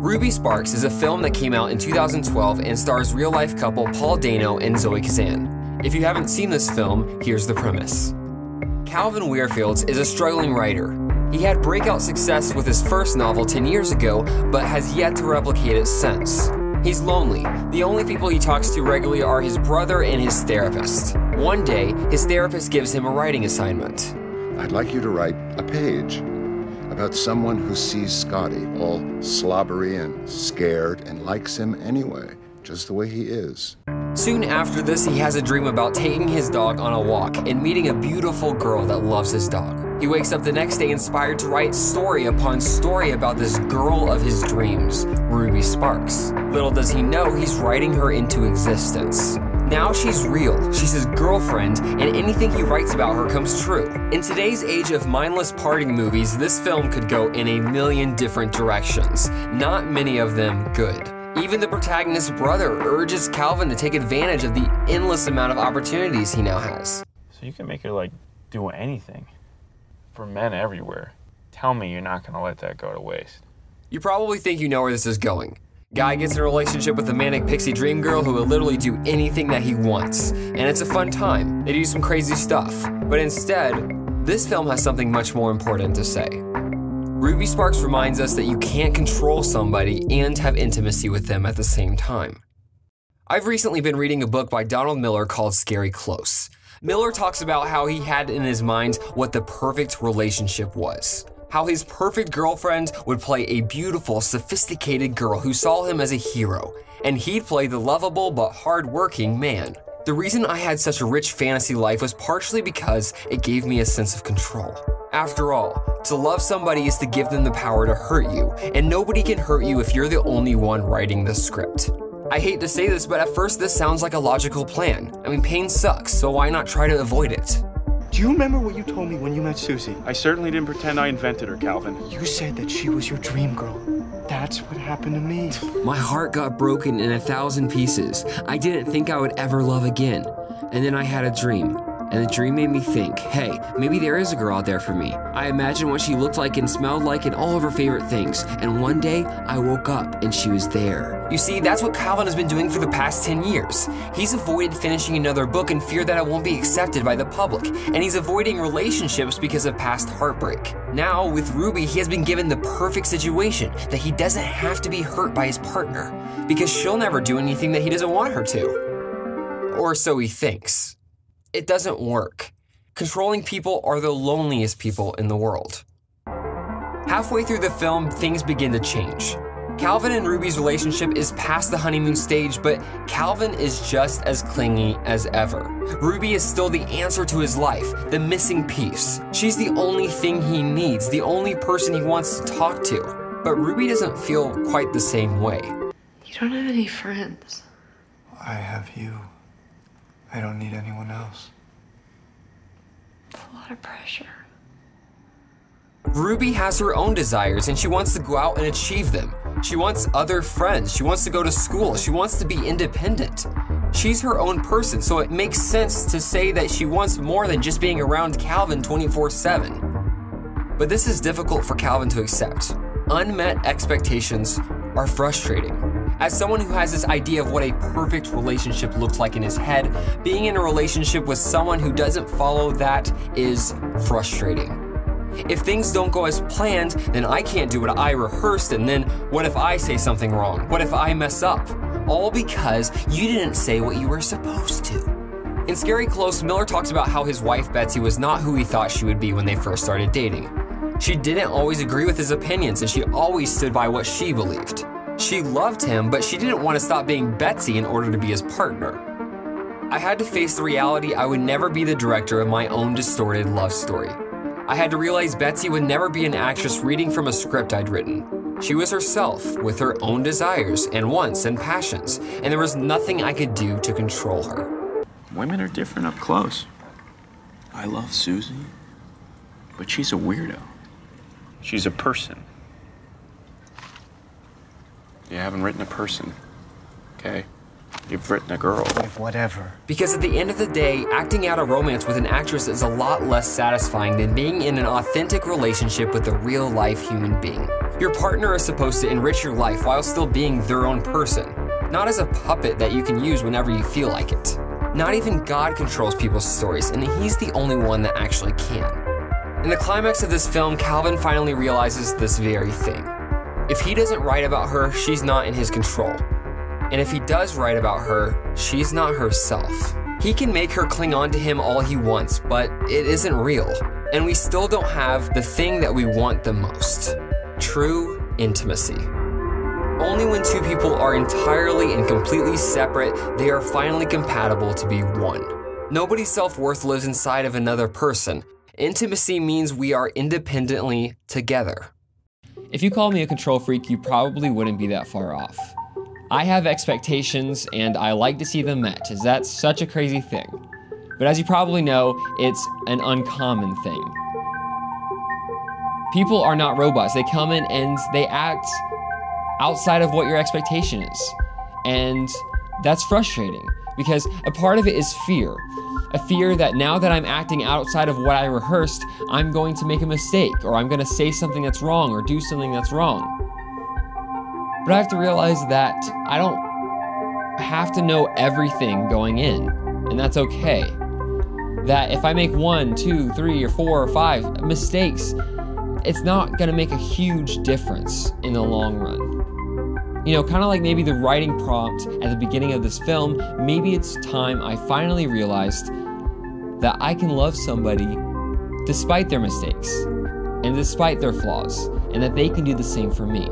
Ruby Sparks is a film that came out in 2012 and stars real-life couple Paul Dano and Zoe Kazan. If you haven't seen this film, here's the premise. Calvin Weirfields is a struggling writer. He had breakout success with his first novel 10 years ago, but has yet to replicate it since. He's lonely. The only people he talks to regularly are his brother and his therapist. One day, his therapist gives him a writing assignment. I'd like you to write a page about someone who sees Scotty all slobbery and scared and likes him anyway, just the way he is. Soon after this, he has a dream about taking his dog on a walk and meeting a beautiful girl that loves his dog. He wakes up the next day inspired to write story upon story about this girl of his dreams, Ruby Sparks. Little does he know he's writing her into existence. Now she's real, she's his girlfriend, and anything he writes about her comes true. In today's age of mindless parting movies, this film could go in a million different directions, not many of them good. Even the protagonist's brother urges Calvin to take advantage of the endless amount of opportunities he now has. So you can make her, like, do anything. For men everywhere. Tell me you're not gonna let that go to waste. You probably think you know where this is going. Guy gets in a relationship with a manic pixie dream girl who will literally do anything that he wants. And it's a fun time. They do some crazy stuff. But instead, this film has something much more important to say. Ruby Sparks reminds us that you can't control somebody and have intimacy with them at the same time. I've recently been reading a book by Donald Miller called Scary Close. Miller talks about how he had in his mind what the perfect relationship was. How his perfect girlfriend would play a beautiful, sophisticated girl who saw him as a hero, and he'd play the lovable but hard-working man. The reason I had such a rich fantasy life was partially because it gave me a sense of control. After all, to love somebody is to give them the power to hurt you, and nobody can hurt you if you're the only one writing the script. I hate to say this, but at first this sounds like a logical plan. I mean, pain sucks, so why not try to avoid it? Do you remember what you told me when you met Susie? I certainly didn't pretend I invented her, Calvin. You said that she was your dream girl. That's what happened to me. My heart got broken in 1,000 pieces. I didn't think I would ever love again. And then I had a dream. And the dream made me think, hey, maybe there is a girl out there for me. I imagined what she looked like and smelled like and all of her favorite things. And one day, I woke up and she was there. You see, that's what Calvin has been doing for the past 10 years. He's avoided finishing another book in fear that it won't be accepted by the public. And he's avoiding relationships because of past heartbreak. Now, with Ruby, he has been given the perfect situation that he doesn't have to be hurt by his partner. Because she'll never do anything that he doesn't want her to. Or so he thinks. It doesn't work. Controlling people are the loneliest people in the world. Halfway through the film, things begin to change. Calvin and Ruby's relationship is past the honeymoon stage, but Calvin is just as clingy as ever. Ruby is still the answer to his life, the missing piece. She's the only thing he needs, the only person he wants to talk to. But Ruby doesn't feel quite the same way. You don't have any friends. I have you. I don't need anyone else. It's a lot of pressure. Ruby has her own desires and she wants to go out and achieve them. She wants other friends. She wants to go to school. She wants to be independent. She's her own person, so it makes sense to say that she wants more than just being around Calvin 24/7. But this is difficult for Calvin to accept. Unmet expectations are frustrating. As someone who has this idea of what a perfect relationship looks like in his head, being in a relationship with someone who doesn't follow that is frustrating. If things don't go as planned, then I can't do what I rehearsed, and then what if I say something wrong? What if I mess up? All because you didn't say what you were supposed to. In Scary Close, Miller talks about how his wife Betsy was not who he thought she would be when they first started dating. She didn't always agree with his opinions, and she always stood by what she believed. She loved him, but she didn't want to stop being Betsy in order to be his partner. I had to face the reality I would never be the director of my own distorted love story. I had to realize Betsy would never be an actress reading from a script I'd written. She was herself, with her own desires and wants and passions, and there was nothing I could do to control her. Women are different up close. I love Susie, but she's a weirdo. She's a person. You haven't written a person, okay? You've written a girl. Whatever. Because at the end of the day, acting out a romance with an actress is a lot less satisfying than being in an authentic relationship with a real-life human being. Your partner is supposed to enrich your life while still being their own person, not as a puppet that you can use whenever you feel like it. Not even God controls people's stories, and he's the only one that actually can. In the climax of this film, Calvin finally realizes this very thing. If he doesn't write about her, she's not in his control. And if he does write about her, she's not herself. He can make her cling on to him all he wants, but it isn't real. And we still don't have the thing that we want the most: true intimacy. Only when two people are entirely and completely separate, they are finally compatible to be one. Nobody's self-worth lives inside of another person. Intimacy means we are independently together. If you called me a control freak, you probably wouldn't be that far off. I have expectations and I like to see them met, as that's such a crazy thing. But as you probably know, it's an uncommon thing. People are not robots. They come in and they act outside of what your expectation is. And that's frustrating because a part of it is fear. A fear that now that I'm acting outside of what I rehearsed, I'm going to make a mistake, or I'm going to say something that's wrong, or do something that's wrong. But I have to realize that I don't have to know everything going in, and that's okay. That if I make 1, 2, 3, or 4, or 5 mistakes, it's not going to make a huge difference in the long run. You know, kind of like maybe the writing prompt at the beginning of this film, maybe it's time I finally realized that I can love somebody despite their mistakes and despite their flaws, and that they can do the same for me.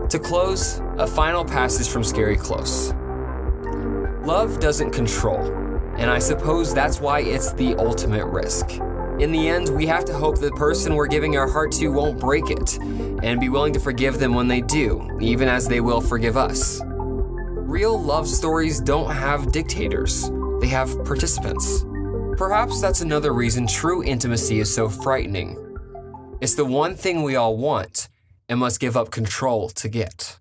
To close, a final passage from Scary Close. Love doesn't control, and I suppose that's why it's the ultimate risk. In the end, we have to hope the person we're giving our heart to won't break it, and be willing to forgive them when they do, even as they will forgive us. Real love stories don't have dictators, they have participants. Perhaps that's another reason true intimacy is so frightening. It's the one thing we all want, and must give up control to get.